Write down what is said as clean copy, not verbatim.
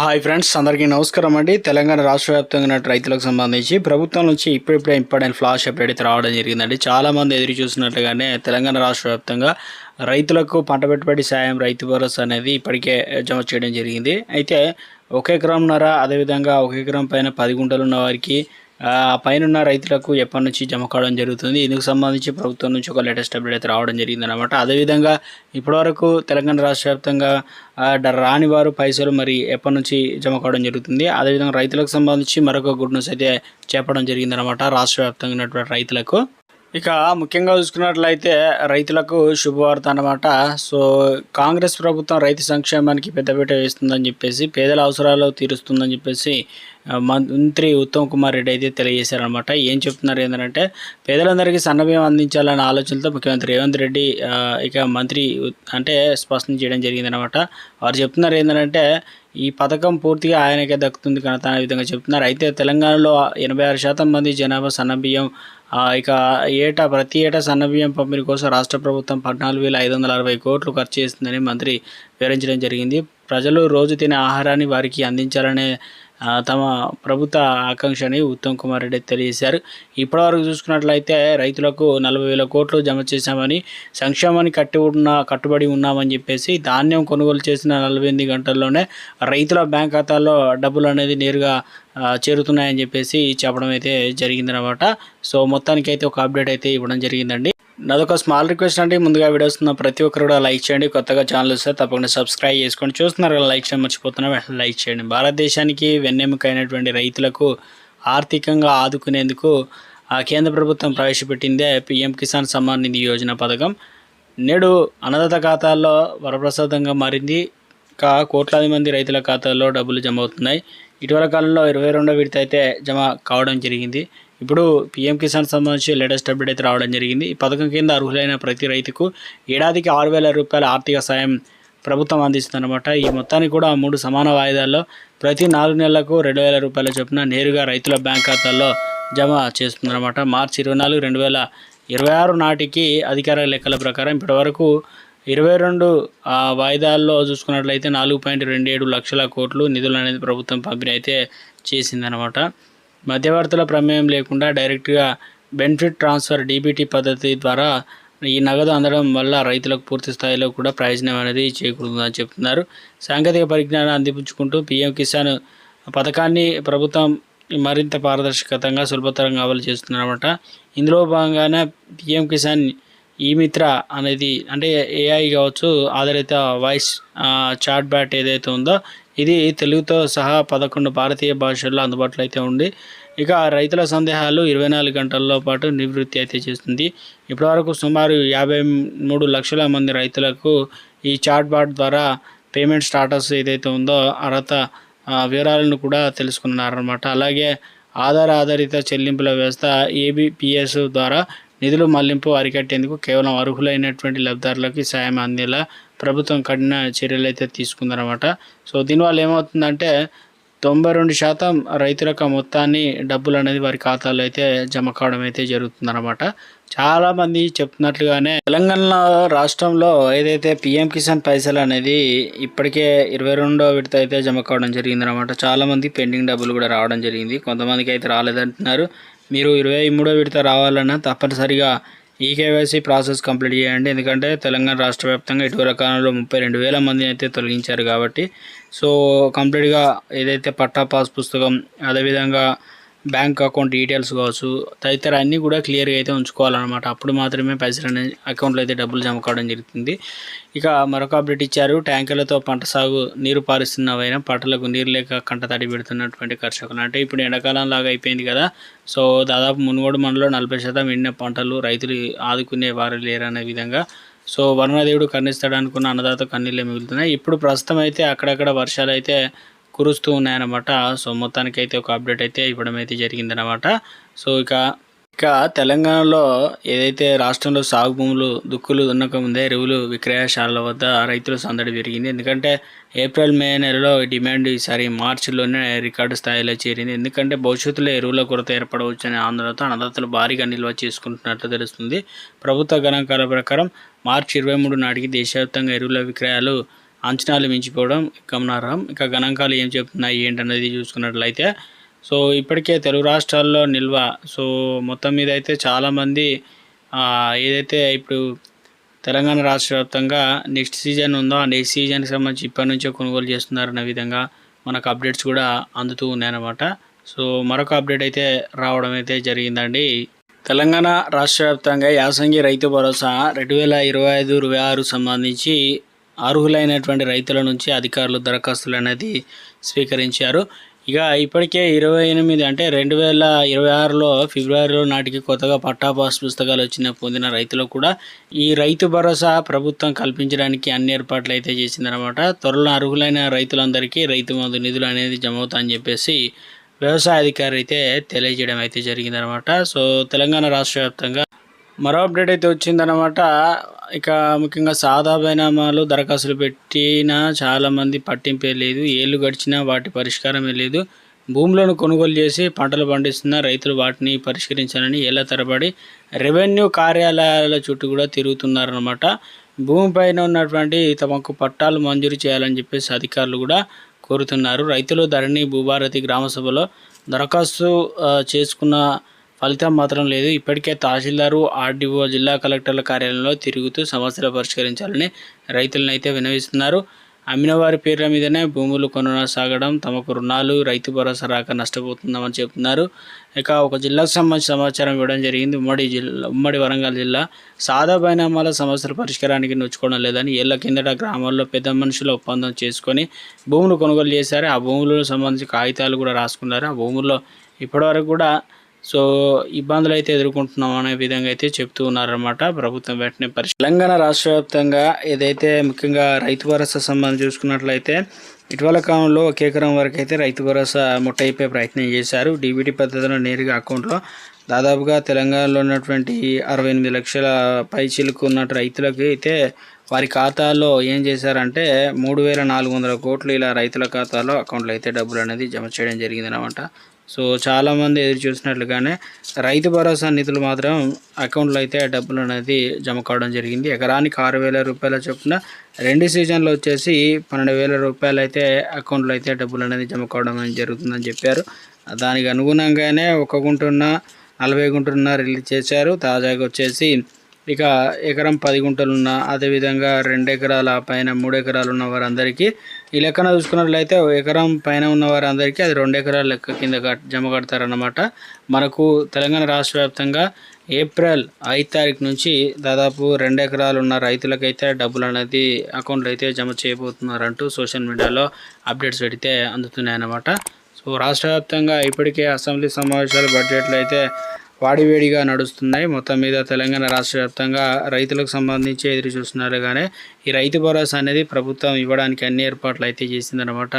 Hi friends, అందరికీ నమస్కారం అండి. తెలంగాణ రాష్ట్ర వ్యాప్తంగా ఉన్న రైతులకు సంబంధించి ప్రభుత్వం నుంచి ఇప్పుడిప్పుడే ఇంపార్టెంట్ ఫ్లాష్ అప్డేట్ అయితే రావడం జరిగిందండి. చాలామంది ఎదురు చూసినట్లుగానే తెలంగాణ రాష్ట్ర వ్యాప్తంగా రైతులకు పంట పెట్టుబడి సాయం, రైతు భరోసా అనేది ఇప్పటికే జమ చేయడం జరిగింది. అయితే ఒక ఎకరంన్నర, అదేవిధంగా ఒక ఎకరం పైన 10 గుంటలు ఉన్న వారికి పైనున్న రైతులకు ఎప్పటి నుంచి జమ కావడం జరుగుతుంది. ఇందుకు సంబంధించి ప్రభుత్వం నుంచి ఒక లేటెస్ట్ అప్డేట్ అయితే రావడం జరిగిందనమాట. అదేవిధంగా ఇప్పటివరకు తెలంగాణ రాష్ట్ర వ్యాప్తంగా రాని వారు పైసలు మరి ఎప్పటి నుంచి జమ కావడం జరుగుతుంది. అదేవిధంగా రైతులకు సంబంధించి మరొక గుడ్ న్యూస్ అయితే చెప్పడం జరిగిందనమాట రాష్ట్ర వ్యాప్తంగా ఉన్నటువంటి రైతులకు. ఇక ముఖ్యంగా చూసుకున్నట్లయితే రైతులకు శుభవార్త అన్నమాట. సో కాంగ్రెస్ ప్రభుత్వం రైతు సంక్షేమానికి పెద్దపీట వేస్తుందని చెప్పేసి, పేదల అవసరాలు తీరుస్తుందని చెప్పేసి మంత్రి ఉత్తమ్ కుమార్ రెడ్డి అయితే తెలియజేశారనమాట. ఏం చెప్తున్నారు ఏంటంటే, పేదలందరికీ సన్నబియ్యం అందించాలన్న ఆలోచనతో ముఖ్యమంత్రి రేవంత్ రెడ్డి ఇక మంత్రి అంటే స్పష్టం చేయడం జరిగిందనమాట. వారు చెప్తున్నారు ఏంటంటే, ఈ పథకం పూర్తిగా ఆయనకే దక్కుతుంది కనుక అనే విధంగా చెప్తున్నారు. అయితే తెలంగాణలో 86% మంది జనాభా సన్నబియ్యం ఇక ప్రతి ఏటా సన్నబియ్యం పంపిణీ కోసం రాష్ట్ర ప్రభుత్వం 14,560 కోట్లు ఖర్చు చేస్తుందని మంత్రి వివరించడం జరిగింది. ప్రజలు రోజు తినే ఆహారాన్ని వారికి అందించాలనే తమ ప్రభుత్వ ఆకాంక్ష అని ఉత్తమ్ కుమార్ రెడ్డి తెలియజేశారు. ఇప్పటివరకు చూసుకున్నట్లయితే రైతులకు 40,000 కోట్లు జమ చేశామని, సంక్షేమానికి కట్టుబడి ఉన్నామని చెప్పేసి, ధాన్యం కొనుగోలు చేసిన 48 గంటల్లోనే రైతుల బ్యాంక్ ఖాతాల్లో డబ్బులు అనేది నేరుగా చేరుతున్నాయని చెప్పేసి చెప్పడం అయితే జరిగిందనమాట. సో మొత్తానికి అయితే ఒక అప్డేట్ అయితే ఇవ్వడం జరిగిందండి. నాదొక స్మాల్ రిక్వెస్ట్ అండి, ముందుగా వీడియోస్ ఉన్న ప్రతి ఒక్కరు కూడా లైక్ చేయండి. కొత్తగా ఛానల్ వస్తే తప్పకుండా సబ్స్క్రైబ్ చేసుకోండి. చూస్తున్నారు కదా, లైక్ చేయడం మర్చిపోతున్నా, లైక్ చేయండి. భారతదేశానికి వెన్నెముకైనటువంటి రైతులకు ఆర్థికంగా ఆదుకునేందుకు కేంద్ర ప్రభుత్వం ప్రవేశపెట్టిందే పీఎం కిసాన్ సమ్మాన్ నిధి యోజన పథకం. నేడు అన్నదాత ఖాతాల్లో వరప్రసాదంగా మారింది. కోట్లాది మంది రైతుల ఖాతాల్లో డబ్బులు జమ అవుతున్నాయి. ఇటీవల కాలంలో 22వ విడత అయితే జమ కావడం జరిగింది. ఇప్పుడు పీఎం కిసాన్ సంబంధించి లేటెస్ట్ అప్డేట్ అయితే రావడం జరిగింది. ఈ పథకం కింద అర్హులైన ప్రతి రైతుకు ఏడాదికి 6,000 రూపాయల ఆర్థిక సాయం ప్రభుత్వం అందిస్తుందన్నమాట. ఈ మొత్తాన్ని కూడా 3 సమాన వాయిదాల్లో ప్రతి 4 నెలలకు 2,000 రూపాయల చొప్పున నేరుగా రైతుల బ్యాంక్ ఖాతాల్లో జమ చేస్తుందన్నమాట. మార్చి 24, 2026 నాటికి అధికార లెక్కల ప్రకారం ఇప్పటివరకు 22 వాయిదాల్లో చూసుకున్నట్లయితే 4.27 లక్షల కోట్లు నిధులు అనేది ప్రభుత్వం పంపిణీ అయితే చేసిందనమాట. మధ్యవర్తుల ప్రమేయం లేకుండా డైరెక్ట్గా బెనిఫిట్ ట్రాన్స్ఫర్ డీబీటీ పద్ధతి ద్వారా ఈ నగదు అందడం వల్ల రైతులకు పూర్తి స్థాయిలో కూడా ప్రయోజనం అనేది చేకూరుతుందని చెప్తున్నారు. సాంకేతిక పరిజ్ఞానం అందిపుచ్చుకుంటూ పీఎం కిసాన్ పథకాన్ని ప్రభుత్వం మరింత పారదర్శకంగా సులభతరంగా అమలు చేస్తుందన్నమాట. ఇందులో భాగంగానే పీఎం కిసాన్ ఈ మిత్ర అనేది, అంటే ఏఐ కావచ్చు, ఆధారిత వాయిస్ చాట్ బ్యాట్ ఏదైతే ఉందో ఇది తెలుగుతో సహా 11 భారతీయ భాషల్లో అందుబాటులో అయితే ఉంది. ఇక రైతుల సందేహాలు 24 గంటల్లో పాటు నివృత్తి అయితే చేస్తుంది. ఇప్పటివరకు సుమారు 53 లక్షల మంది రైతులకు ఈ చాట్ బాట్ ద్వారా పేమెంట్ స్టాటస్ ఏదైతే ఉందో అర్హత వివరాలను కూడా తెలుసుకున్నారన్నమాట. అలాగే ఆధారిత చెల్లింపుల వ్యవస్థ ఏబిపిఎస్ ద్వారా నిధులు మళ్లింపు అరికట్టేందుకు కేవలం అర్హులైనటువంటి లబ్ధిదారులకి సాయం అందేలా ప్రభుత్వం కఠిన చర్యలు అయితే తీసుకుందనమాట. సో దీనివల్ల ఏమవుతుందంటే 92% రైతులకు మొత్తాన్ని డబ్బులు అనేది వారి ఖాతాలో అయితే జమ కావడం అయితే జరుగుతుందన్నమాట. చాలామంది చెప్తున్నట్లుగానే తెలంగాణ రాష్ట్రంలో ఏదైతే పీఎం కిసాన్ పైసలు అనేది ఇప్పటికే 22వ విడత అయితే జమ కావడం జరిగిందనమాట. చాలామంది పెండింగ్ డబ్బులు కూడా రావడం జరిగింది. కొంతమందికి అయితే రాలేదంటున్నారు. మీరు 23వ విడత రావాలన్నా తప్పనిసరిగా ఈకేవైసీ ప్రాసెస్ కంప్లీట్ చేయండి. ఎందుకంటే తెలంగాణ రాష్ట్ర వ్యాప్తంగా ఇటీవల కాలంలో 32,000 మంది అయితే తొలగించారు కాబట్టి, సో కంప్లీట్గా ఏదైతే పట్టా పాస్ పుస్తకం, అదేవిధంగా బ్యాంక్ అకౌంట్ డీటెయిల్స్ కావచ్చు, తదితర అన్నీ కూడా క్లియర్గా అయితే ఉంచుకోవాలన్నమాట. అప్పుడు మాత్రమే పైసలు అనేది అకౌంట్లో అయితే డబ్బులు జమ కావడం జరుగుతుంది. ఇక మరొక అప్డేట్ ఇచ్చారు. ట్యాంకులతో పంట సాగు నీరు పారిస్తున్నవైనా పంటలకు నీరు లేక కంట తడి పెడుతున్నటువంటి కర్షకులు. అంటే ఇప్పుడు ఎండాకాలం లాగా అయిపోయింది కదా. సో దాదాపు మునుగోడు మండలంలో 40% ఎండిన పంటలు రైతులు ఆదుకునే వారు లేరనే విధంగా, సో వరుణదేవుడు కన్నిస్తాడు అనుకున్న అన్నదాత కన్నీళ్ళే మిగులుతున్నాయి. ఇప్పుడు ప్రస్తుతం అయితే అక్కడక్కడ వర్షాలు అయితే కురుస్తూ ఉన్నాయన్నమాట. సో మొత్తానికి అయితే ఒక అప్డేట్ అయితే ఇవ్వడం అయితే జరిగిందనమాట. సో ఇక తెలంగాణలో ఏదైతే రాష్ట్రంలో సాగు భూములు దుక్కులు దున్నకముందే ఎరువులు విక్రయశాలల వద్ద రైతుల సందడి పెరిగింది. ఎందుకంటే ఏప్రిల్ మే నెలలో డిమాండ్ ఈసారి మార్చిలోనే రికార్డు స్థాయిలో చేరింది. ఎందుకంటే భవిష్యత్తులో ఎరువుల కొరత ఏర్పడవచ్చనే ఆందోళనతో అన్నదాతలు భారీగా నిల్వ చేసుకుంటున్నట్లు తెలుస్తుంది. ప్రభుత్వ గణాంకాల ప్రకారం మార్చి 23 నాటికి దేశవ్యాప్తంగా ఎరువుల విక్రయాలు అంచనాలు మించిపోవడం గమనార్హం. ఇక గణాంకాలు ఏం చెప్తున్నాయి ఏంటనేది చూసుకున్నట్లయితే సో ఇప్పటికే తెలుగు రాష్ట్రాల్లో నిల్వ సో మొత్తం మీద అయితే చాలామంది ఏదైతే ఇప్పుడు తెలంగాణ రాష్ట్ర వ్యాప్తంగా నెక్స్ట్ సీజన్ ఉందో ఆ నెక్స్ట్ సీజన్కి సంబంధించి ఇప్పటి నుంచే కొనుగోలు చేస్తున్నారన్న విధంగా మనకు అప్డేట్స్ కూడా అందుతూ ఉన్నాయన్నమాట. సో మరొక అప్డేట్ అయితే రావడం అయితే జరిగిందండి. తెలంగాణ రాష్ట్ర వ్యాప్తంగా యాసంగి రైతు భరోసా 2025-26 సంబంధించి అర్హులైనటువంటి రైతుల నుంచి అధికారులు దరఖాస్తులు అనేది స్వీకరించారు. ఇక ఇప్పటికే 28 అంటే 2026లో ఫిబ్రవరిలో నాటికి కొత్తగా పట్టా పాస్ పుస్తకాలు పొందిన రైతులకు కూడా ఈ రైతు భరోసా ప్రభుత్వం కల్పించడానికి అన్ని ఏర్పాట్లు అయితే చేసిందనమాట. త్వరలో అర్హులైన రైతులందరికీ రైతు బంధు నిధులు అనేది జమ అవుతాయని చెప్పేసి వ్యవసాయ అధికారి అయితే తెలియజేయడం అయితే జరిగిందనమాట. సో తెలంగాణ రాష్ట్ర వ్యాప్తంగా మరో అప్డేట్ అయితే వచ్చిందనమాట. ఇక ముఖ్యంగా సాదా బైనామాలు దరఖాస్తులు పెట్టినా చాలామంది పట్టింపే లేదు, ఏళ్ళు గడిచినా వాటి పరిష్కారమే లేదు. భూములను కొనుగోలు చేసి పంటలు పండిస్తున్న రైతులు వాటిని పరిష్కరించాలని ఏళ్ల తరబడి రెవెన్యూ కార్యాలయాల చుట్టూ కూడా తిరుగుతున్నారనమాట. భూమిపైన ఉన్నటువంటి తమకు పట్టాలు మంజూరు చేయాలని చెప్పేసి అధికారులు కూడా కోరుతున్నారు. రైతులు ధరణి భూభారతి గ్రామ సభలో దరఖాస్తు చేసుకున్న ఫలితం మాత్రం లేదు. ఇప్పటికే తహసీల్దారు, ఆర్డీఓ, జిల్లా కలెక్టర్ల కార్యాలయంలో తిరుగుతూ సమస్యలు పరిష్కరించాలని రైతులను అయితే విన్నవిస్తున్నారు. అమ్మిన వారి పేర్ల మీదనే భూములు కొనసాగడం, తమకు రుణాలు, రైతు భరోసా రాక నష్టపోతున్నామని చెబుతున్నారు. ఇక ఒక జిల్లాకు సంబంధించి సమాచారం ఇవ్వడం జరిగింది. ఉమ్మడి వరంగల్ జిల్లా సాదా బైనామాల సమస్యల పరిష్కారానికి నోచుకోవడం లేదని ఏళ్ల కిందట గ్రామాల్లో పెద్ద మనుషుల ఒప్పందం చేసుకొని భూములు కొనుగోలు చేశారు. ఆ భూములకు సంబంధించి కాగితాలు కూడా రాసుకున్నారు. ఆ భూముల్లో ఇప్పటివరకు కూడా సో ఇబ్బందులు అయితే ఎదుర్కొంటున్నాం అనే విధంగా అయితే చెప్తూ ఉన్నారన్నమాట. ప్రభుత్వం వెంటనే తెలంగాణ రాష్ట్ర వ్యాప్తంగా ఏదైతే ముఖ్యంగా రైతు భరోసా సంబంధం చూసుకున్నట్లయితే ఇటీవల కాలంలో 1 ఎకరం వరకు అయితే రైతు భరోసా ముట్టయిపోయే ప్రయత్నం చేశారు. డీబీటీ పద్ధతిలో నేరుగా అకౌంట్లో దాదాపుగా తెలంగాణలో ఉన్నటువంటి 68 లక్షల పైచిలకు ఉన్న రైతులకి అయితే వారి ఖాతాల్లో ఏం చేశారంటే 3,400 కోట్లు ఇలా రైతుల ఖాతాలో అకౌంట్లో అయితే డబ్బులు అనేది జమ చేయడం జరిగిందనమాట. సో చాలామంది ఎదురు చూసినట్లుగానే రైతు భరోసా నిధులు మాత్రం అకౌంట్లో అయితే డబ్బులు అనేది జమ కావడం జరిగింది. ఎకరానికి 6,000 రూపాయల చొప్పున 2 సీజన్లు వచ్చేసి 12,000 రూపాయలు అయితే అకౌంట్లో అయితే డబ్బులు అనేది జమ కావడం జరుగుతుందని చెప్పారు. దానికి అనుగుణంగానే 1 గుంటున్న 40 గుంటలున్న రిలీజ్ చేశారు. తాజాగా వచ్చేసి ఇక ఎకరం 10 గుంటలున్న, అదేవిధంగా 2 ఎకరాల పైన 3 ఎకరాలు ఉన్న వారందరికీ ఈ లెక్కన చూసుకున్నట్లయితే ఎకరం పైన ఉన్న వారందరికీ అది 2 ఎకరాల లెక్క కింద జమ కడతారన్నమాట. మనకు తెలంగాణ రాష్ట్ర వ్యాప్తంగా ఏప్రిల్ 5 తారీఖు నుంచి దాదాపు 2 ఎకరాలు ఉన్న రైతులకైతే డబ్బులు అనేది అకౌంట్లో అయితే జమ చేయబోతున్నారంటూ సోషల్ మీడియాలో అప్డేట్స్ పెడితే అందుతున్నాయన్నమాట. సో రాష్ట్ర వ్యాప్తంగా ఇప్పటికే అసెంబ్లీ సమావేశాలు బడ్జెట్లు అయితే వాడివేడిగా నడుస్తున్నాయి. మొత్తం మీద తెలంగాణ రాష్ట్ర వ్యాప్తంగా రైతులకు సంబంధించి ఎదురు చూస్తున్నారు. కానీ ఈ రైతు భరోసా అనేది ప్రభుత్వం ఇవ్వడానికి అన్ని ఏర్పాట్లు అయితే చేసిందనమాట.